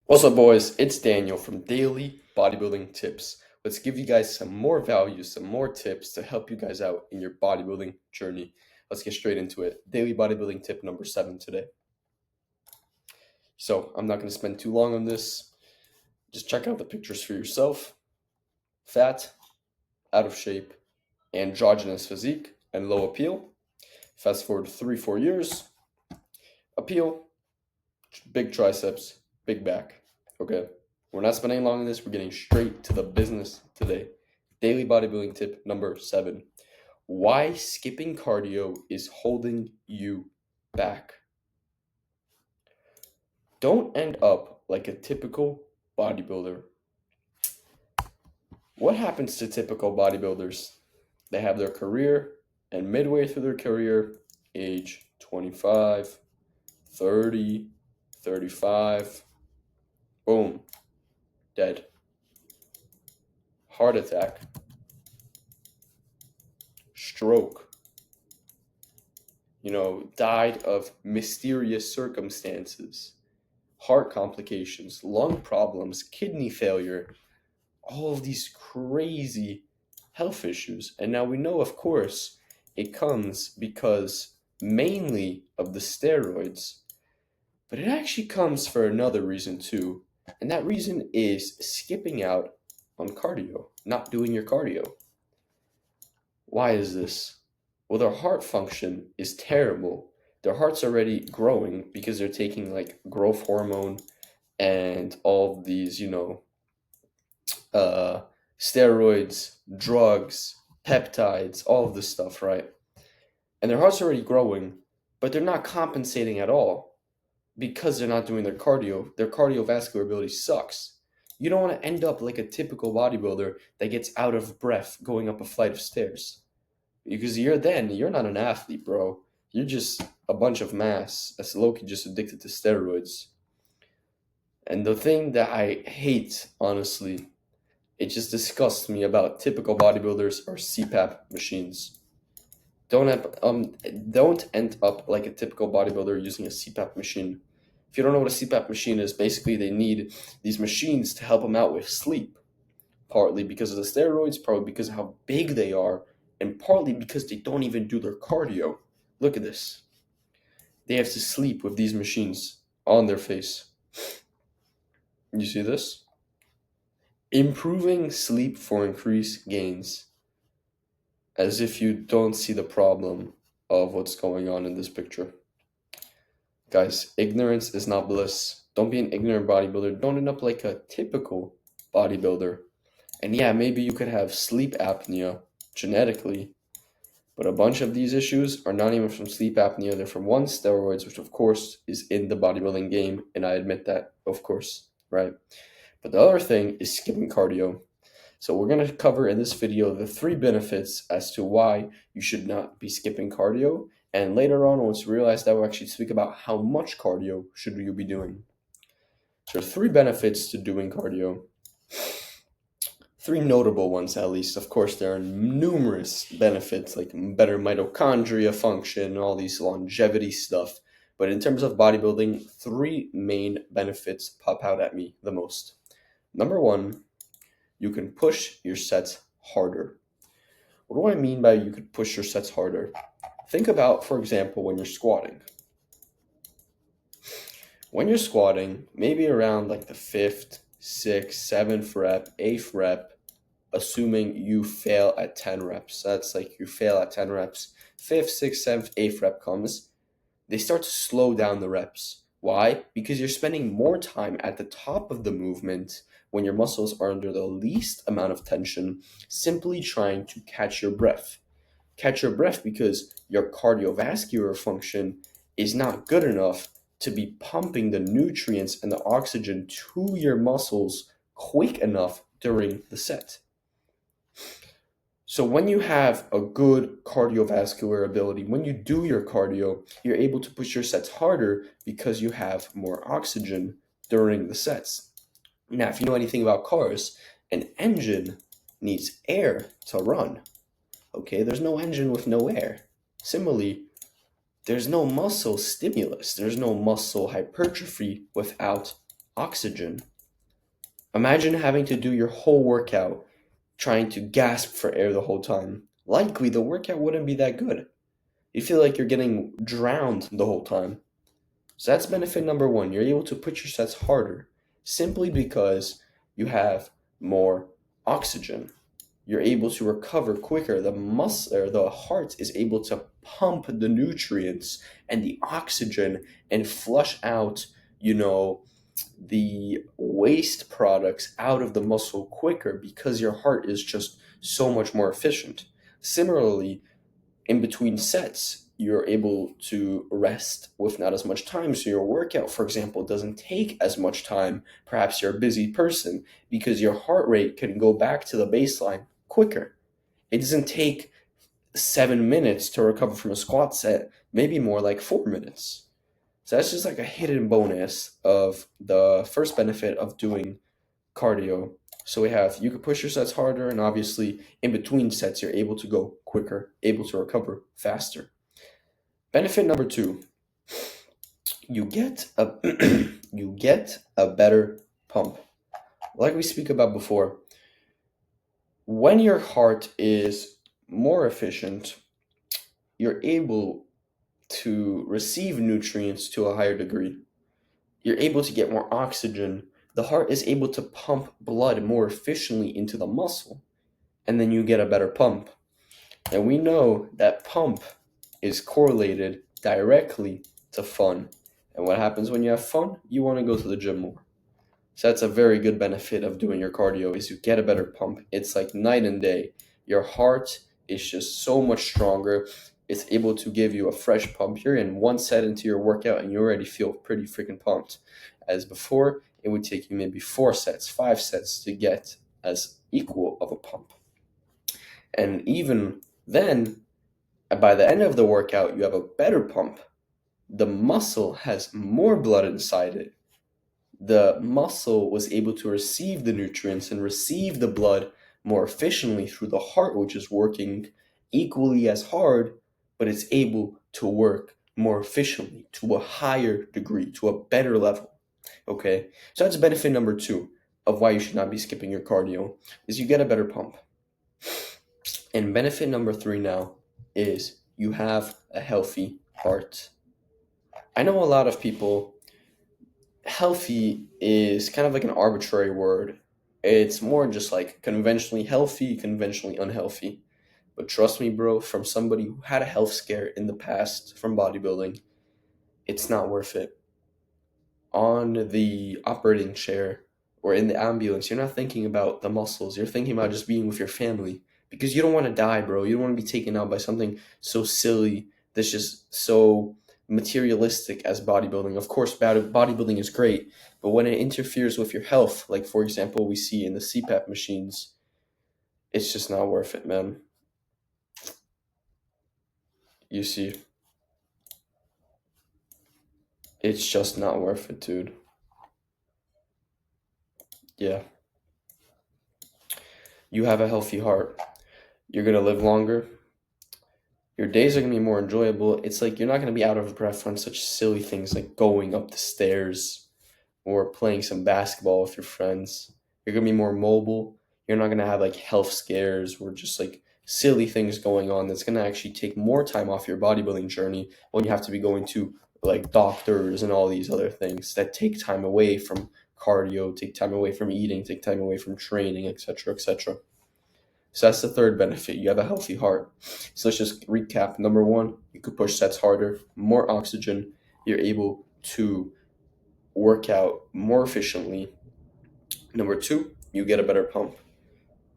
What's up, boys? It's Daniel from Daily Bodybuilding Tips. Let's give you guys some more value, some more tips to help you guys out in your bodybuilding journey. Let's get straight into it. Daily bodybuilding tip number 7 today. So, I'm not going to spend too long on this. Just check out the pictures for yourself. Fat, out of shape, androgynous physique, and low appeal. Fast forward 3-4 years. Appeal, big triceps, big back. Okay? We're not spending long on this. We're getting straight to the business today. Daily bodybuilding tip number 7. Why skipping cardio is holding you back. Don't end up like a typical bodybuilder. What happens to typical bodybuilders? They have their career, and midway through their career, age 25, 30, 35, boom, dead. Heart attack, stroke, died of mysterious circumstances, heart complications, lung problems, kidney failure, all of these crazy health issues. And now we know, of course, it comes because mainly of the steroids, but it actually comes for another reason too. And that reason is skipping out on cardio, not doing your cardio. Why is this? Well, their heart function is terrible. Their heart's already growing because they're taking like growth hormone and all of these, uh, steroids, drugs, peptides, all of this stuff, right? And their heart's already growing, but they're not compensating at all because they're not doing their cardio. Their cardiovascular ability sucks. You don't want to end up like a typical bodybuilder that gets out of breath going up a flight of stairs. Because you're not an athlete, bro. You're just a bunch of mass that's low-key just addicted to steroids. And the thing that I hate, honestly, it just disgusts me about typical bodybuilders or CPAP machines. Don't end up like a typical bodybuilder using a CPAP machine. If you don't know what a CPAP machine is, basically they need these machines to help them out with sleep. Partly because of the steroids, partly because of how big they are, and partly because they don't even do their cardio. Look at this. They have to sleep with these machines on their face. You see this? Improving sleep for increased gains. As if you don't see the problem of what's going on in this picture. Guys, ignorance is not bliss. Don't be an ignorant bodybuilder. Don't end up like a typical bodybuilder. And yeah, maybe you could have sleep apnea genetically, but a bunch of these issues are not even from sleep apnea. They're from steroids, which of course is in the bodybuilding game, and I admit that, of course, right? But the other thing is skipping cardio. So we're going to cover in this video the 3 benefits as to why you should not be skipping cardio. And later on, once you realize that, we'll actually speak about how much cardio should you be doing. So 3 benefits to doing cardio. 3 notable ones, at least. Of course, there are numerous benefits, like better mitochondria function, all these longevity stuff. But in terms of bodybuilding, 3 main benefits pop out at me the most. Number 1, you can push your sets harder. What do I mean by you could push your sets harder? Think about, for example, when you're squatting. When you're squatting, maybe around like the 5th, 6th, 7th rep, 8th rep, assuming you fail at 10 reps. That's like you fail at 10 reps. 5th, 6th, 7th, 8th rep comes. They start to slow down the reps. Why? Because you're spending more time at the top of the movement when your muscles are under the least amount of tension, simply trying to catch your breath. Catch your breath because your cardiovascular function is not good enough to be pumping the nutrients and the oxygen to your muscles quick enough during the set. So when you have a good cardiovascular ability, when you do your cardio, you're able to push your sets harder because you have more oxygen during the sets. Now, if you know anything about cars, an engine needs air to run. Okay, there's no engine with no air. Similarly, there's no muscle stimulus. There's no muscle hypertrophy without oxygen. Imagine having to do your whole workout trying to gasp for air the whole time. Likely the workout wouldn't be that good. You feel like you're getting drowned the whole time. So that's benefit number one. You're able to push your sets harder simply because you have more oxygen. You're able to recover quicker. The heart is able to pump the nutrients and the oxygen and flush out, you know, the waste products out of the muscle quicker because your heart is just so much more efficient. Similarly, in between sets, you're able to rest with not as much time. So your workout, for example, doesn't take as much time. Perhaps you're a busy person because your heart rate can go back to the baseline quicker. It doesn't take 7 minutes to recover from a squat set, maybe more like 4 minutes. So that's just like a hidden bonus of the first benefit of doing cardio. So we have you can push your sets harder, and obviously in between sets you're able to go quicker, able to recover faster. Benefit number two, you get a you get a better pump. Like we speak about before, when your heart is more efficient, you're able to receive nutrients to a higher degree. You're able to get more oxygen. The heart is able to pump blood more efficiently into the muscle, and then you get a better pump. And we know that pump is correlated directly to fun. And what happens when you have fun? You want to go to the gym more. So that's a very good benefit of doing your cardio is you get a better pump. It's like night and day. Your heart is just so much stronger. It's able to give you a fresh pump. You're in one set into your workout and you already feel pretty freaking pumped. As before, it would take you maybe 4 sets, 5 sets to get as equal of a pump. And even then, by the end of the workout, you have a better pump. The muscle has more blood inside it. The muscle was able to receive the nutrients and receive the blood more efficiently through the heart, which is working equally as hard, but it's able to work more efficiently to a higher degree, to a better level. Okay, so that's benefit number two of why you should not be skipping your cardio, is you get a better pump. And benefit number three now is you have a healthy heart. I know a lot of people, healthy is kind of like an arbitrary word. It's more just like conventionally healthy, conventionally unhealthy. But trust me, bro, from somebody who had a health scare in the past from bodybuilding, it's not worth it. On the operating chair or in the ambulance, you're not thinking about the muscles. You're thinking about just being with your family because you don't want to die, bro. You don't want to be taken out by something so silly that's just so materialistic as bodybuilding. Of course, bodybuilding is great, but when it interferes with your health, like for example, we see in the CPAP machines, it's just not worth it, man. You see, it's just not worth it, dude. Yeah. You have a healthy heart. You're going to live longer. Your days are going to be more enjoyable. It's like you're not going to be out of breath on such silly things like going up the stairs or playing some basketball with your friends. You're going to be more mobile. You're not going to have like health scares or just like silly things going on that's going to actually take more time off your bodybuilding journey when you have to be going to like doctors and all these other things that take time away from cardio, take time away from eating, take time away from training, etc., etc. So that's the third benefit. You have a healthy heart. So let's just recap. Number one, you could push sets harder, more oxygen. You're able to work out more efficiently. Number two, you get a better pump.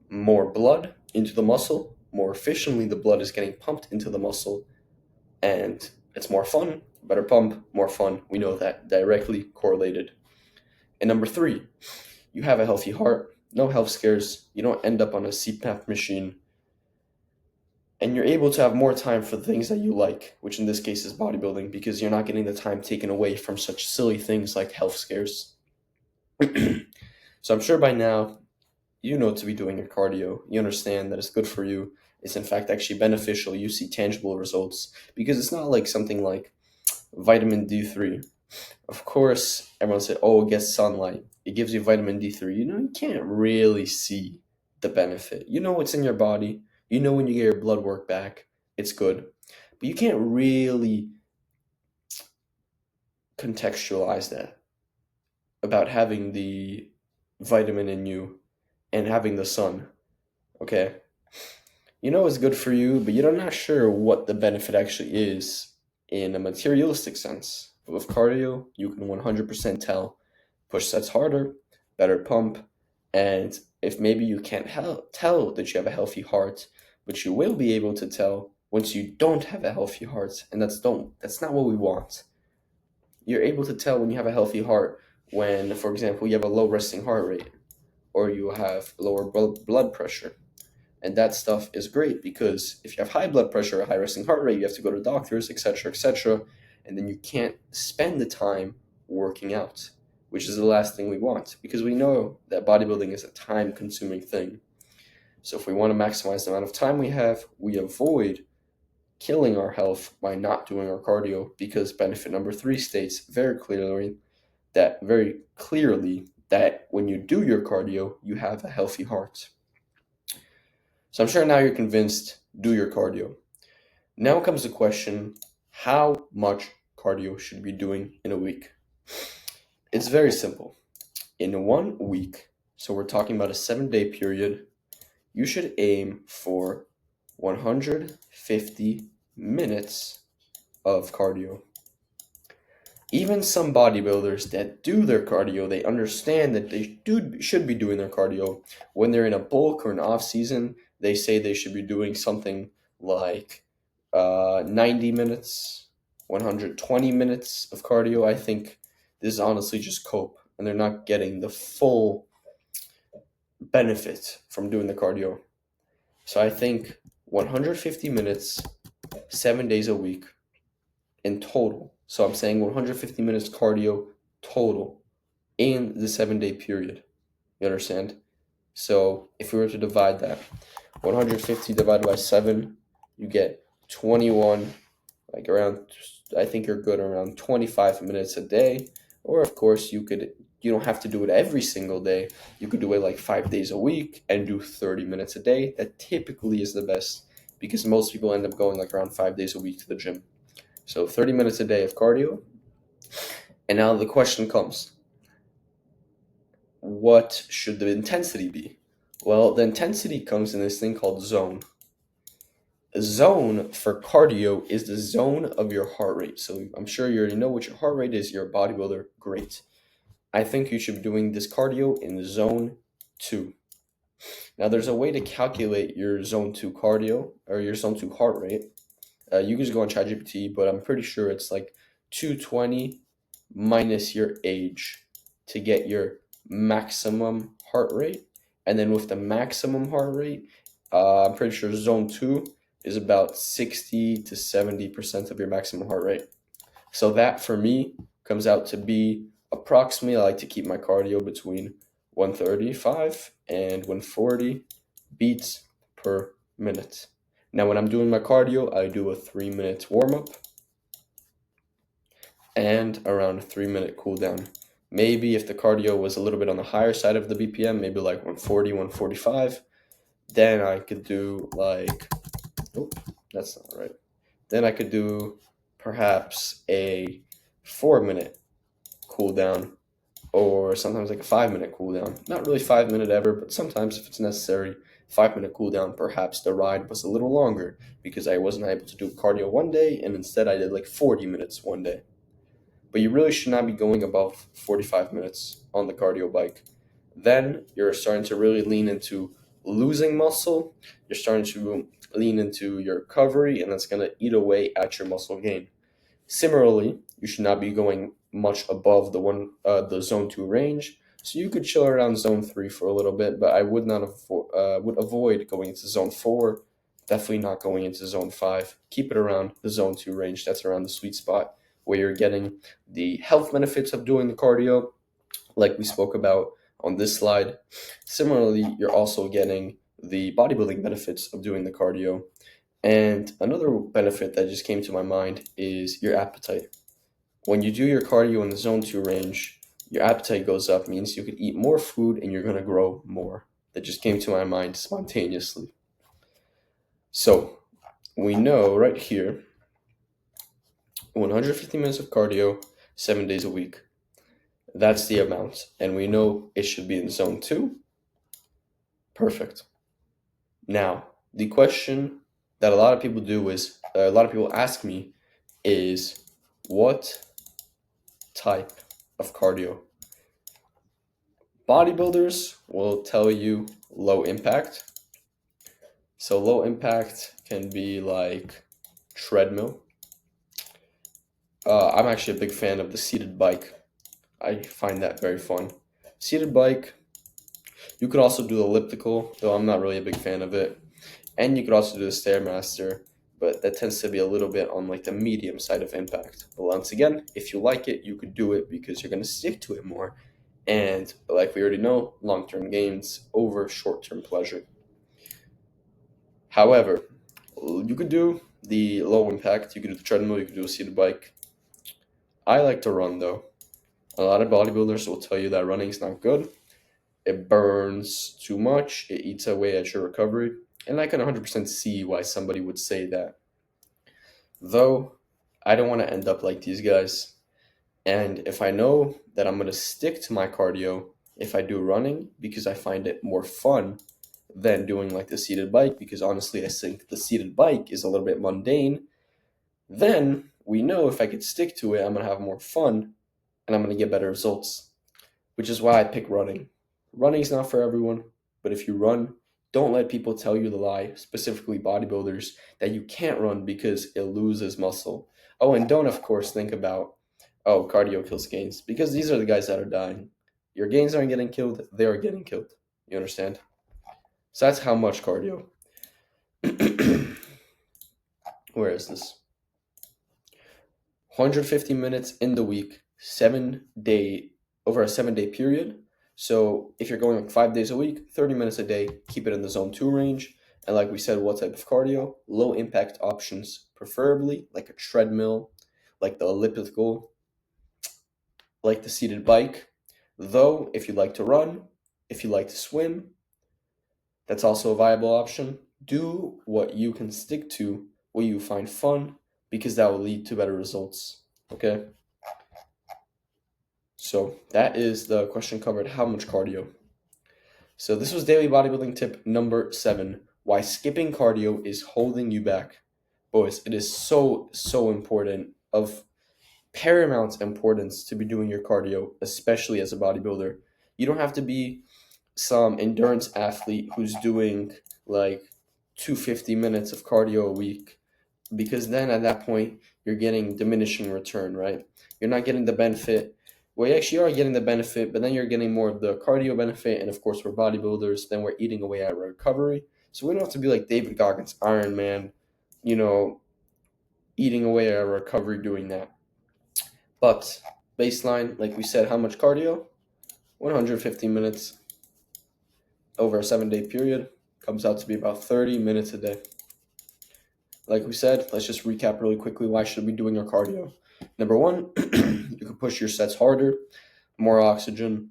More blood into the muscle. More efficiently, the blood is getting pumped into the muscle. And it's more fun. Better pump, more fun. We know that directly correlated. And number three, you have a healthy heart. No health scares. You don't end up on a CPAP machine. And you're able to have more time for the things that you like, which in this case is bodybuilding, because you're not getting the time taken away from such silly things like health scares. So I'm sure by now you know to be doing your cardio. You understand that it's good for you. It's in fact actually beneficial. You see tangible results because it's not like something like vitamin D3. Of course, everyone said, oh, it gets sunlight. It gives you vitamin D3. You can't really see the benefit. You know what's in your body. You know when you get your blood work back, it's good. But you can't really contextualize that about having the vitamin in you and having the sun, okay? You know it's good for you, but you're not sure what the benefit actually is in a materialistic sense. But with cardio, you can 100% tell. Push sets harder, better pump, and if maybe you can't tell that you have a healthy heart, but you will be able to tell once you don't have a healthy heart, and that's not what we want. You're able to tell when you have a healthy heart when, for example, you have a low resting heart rate or you have lower blood pressure. And that stuff is great because if you have high blood pressure or high resting heart rate, you have to go to doctors, etc., etc., and then you can't spend the time working out, which is the last thing we want because we know that bodybuilding is a time-consuming thing. So if we want to maximize the amount of time we have, we avoid killing our health by not doing our cardio because benefit number 3 states very clearly that when you do your cardio, you have a healthy heart. So I'm sure now you're convinced, do your cardio. Now comes the question, how much cardio should you be doing in a week? It's very simple. In 1 week, so we're talking about a 7-day period, you should aim for 150 minutes of cardio. Even some bodybuilders that do their cardio, they understand that they should be doing their cardio. When they're in a bulk or an off season, they say they should be doing something like 90 minutes, 120 minutes of cardio. I think this is honestly just cope, and they're not getting the full benefit from doing the cardio. So I think 150 minutes, 7 days a week in total. So I'm saying 150 minutes cardio total in the 7-day period. You understand? So if we were to divide that, 150 divided by 7, you get 21, like around, I think you're good around 25 minutes a day. Or of course you don't have to do it every single day. You could do it like 5 days a week and do 30 minutes a day. That typically is the best because most people end up going like around 5 days a week to the gym. So 30 minutes a day of cardio. And now the question comes, what should the intensity be? Well, the intensity comes in this thing called zone. A zone for cardio is the zone of your heart rate. So I'm sure you already know what your heart rate is. You're a bodybuilder. Great. I think you should be doing this cardio in zone 2. Now, there's a way to calculate your zone 2 cardio or your zone 2 heart rate. You can just go on ChatGPT, but I'm pretty sure it's like 220 minus your age to get your maximum heart rate. And then with the maximum heart rate, I'm pretty sure zone 2 is about 60 to 70% of your maximum heart rate. So that for me comes out to be approximately, I like to keep my cardio between 135 and 140 beats per minute. Now, when I'm doing my cardio, I do a 3-minute warm-up and around a 3-minute cool down. Maybe if the cardio was a little bit on the higher side of the BPM, maybe like 140, 145, then I could do like, that's not right. Then I could do perhaps a 4-minute cool down or sometimes like a 5-minute cool down. Not really 5-minute ever, but sometimes if it's necessary, 5-minute cool down. Perhaps the ride was a little longer because I wasn't able to do cardio one day and instead I did like 40 minutes one day. But you really should not be going above 45 minutes on the cardio bike. Then you're starting to really lean into losing muscle. You're starting to lean into your recovery, and that's going to eat away at your muscle gain. Similarly, you should not be going much above the zone 2 range. So you could chill around zone 3 for a little bit, but I would not would avoid going into zone 4. Definitely not going into zone 5. Keep it around the zone 2 range. That's around the sweet spot where you're getting the health benefits of doing the cardio, like we spoke about on this slide. Similarly, you're also getting the bodybuilding benefits of doing the cardio. And another benefit that just came to my mind is your appetite. when you do your cardio in the zone 2 range, your appetite goes up, means you could eat more food and you're going to grow more. That just came to my mind spontaneously. So we know right here 150 minutes of cardio, 7 days a week. That's the amount. And we know it should be in zone 2. Perfect. Now, the question that a lot of people do is, a lot of people ask me is, what type of cardio? Bodybuilders will tell you low impact. So low impact can be like treadmill. I'm actually a big fan of the seated bike. I find that very fun. Seated bike. You could also do the elliptical, though I'm not really a big fan of it. And you could also do the Stairmaster, but that tends to be a little bit on like the medium side of impact. But once again, if you like it, you could do it because you're going to stick to it more. And like we already know, long-term gains over short-term pleasure. However, you could do the low impact, you could do the treadmill, you could do a seated bike. I like to run though. A lot of bodybuilders will tell you that running is not good. It burns too much, it eats away at your recovery. And I can 100% see why somebody would say that. Though, I don't want to end up like these guys. And if I know that I'm going to stick to my cardio if I do running because I find it more fun than doing like the seated bike, because honestly, I think the seated bike is a little bit mundane, then we know if I could stick to it, I'm going to have more fun and I'm going to get better results, which is why I pick running. Running is not for everyone, but if you run, don't let people tell you the lie, specifically bodybuilders, that you can't run because it loses muscle. Oh, and don't, of course, think about, oh, cardio kills gains, because these are the guys that are dying. Your gains aren't getting killed, they are getting killed. You understand? So that's how much cardio. Where is this? 150 minutes in the week, over a 7-day period. So if you're going like 5 days a week, 30 minutes a day, keep it in the zone 2 range. And like we said, what type of cardio? Low impact options, preferably like a treadmill, like the elliptical, like the seated bike. Though, if you like to run, if you like to swim, that's also a viable option. Do what you can stick to, what you find fun, because that will lead to better results. Okay? So that is the question covered. How much cardio? So this was daily bodybuilding tip number 7. Why skipping cardio is holding you back. Boys, it is so important, of paramount importance, to be doing your cardio, especially as a bodybuilder. You don't have to be some endurance athlete who's doing like 250 minutes of cardio a week, because then at that point you're getting diminishing return, right? You're not getting the benefit. Well, you actually are getting the benefit, but then you're getting more of the cardio benefit, and of course we're bodybuilders, then we're eating away at recovery. So we don't have to be like David Goggins, Iron Man, eating away at recovery doing that. But baseline, like we said, how much cardio? 150 minutes over a 7-day period comes out to be about 30 minutes a day. Like we said, let's just recap really quickly. Why should we be doing our cardio? Number 1, you can push your sets harder, more oxygen,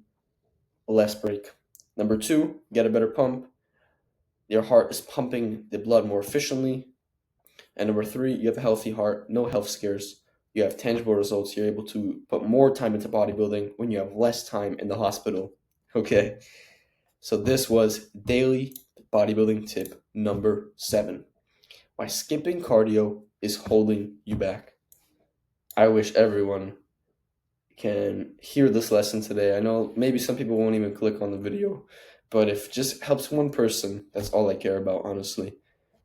less break. Number 2, get a better pump. Your heart is pumping the blood more efficiently. And number 3, you have a healthy heart, no health scares. You have tangible results. You're able to put more time into bodybuilding when you have less time in the hospital. Okay? So this was daily bodybuilding tip number 7. Why skipping cardio is holding you back. I wish everyone can hear this lesson today. I know maybe some people won't even click on the video, but if it just helps one person, that's all I care about, honestly.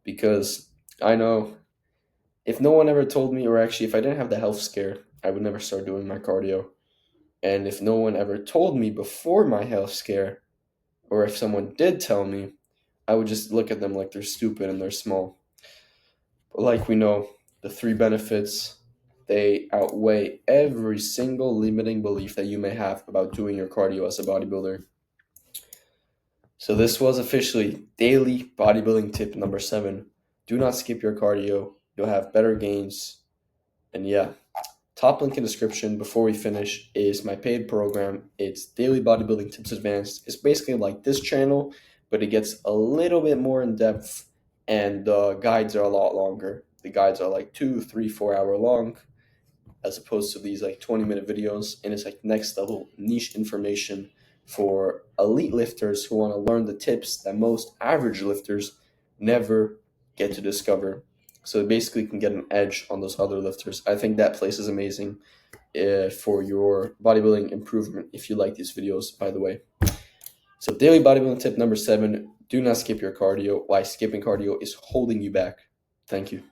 Because I know if no one ever told me, or actually if I didn't have the health scare, I would never start doing my cardio. And if no one ever told me before my health scare, or if someone did tell me, I would just look at them like they're stupid and they're small. But like we know, the 3 benefits, they outweigh every single limiting belief that you may have about doing your cardio as a bodybuilder. So this was officially daily bodybuilding tip number 7. Do not skip your cardio. You'll have better gains. And yeah, Top link in description before we finish is my paid program. It's Daily Bodybuilding Tips Advanced. It's basically like this channel, but it gets a little bit more in depth, and the guides are a lot longer. The guides are like 2, 3, 4 hour long, as opposed to these like 20-minute videos, and it's like next level niche information for elite lifters who want to learn the tips that most average lifters never get to discover. So they basically can get an edge on those other lifters. I think that place is amazing for your bodybuilding improvement if you like these videos, by the way. So daily bodybuilding tip number 7, do not skip your cardio. Why skipping cardio is holding you back. Thank you.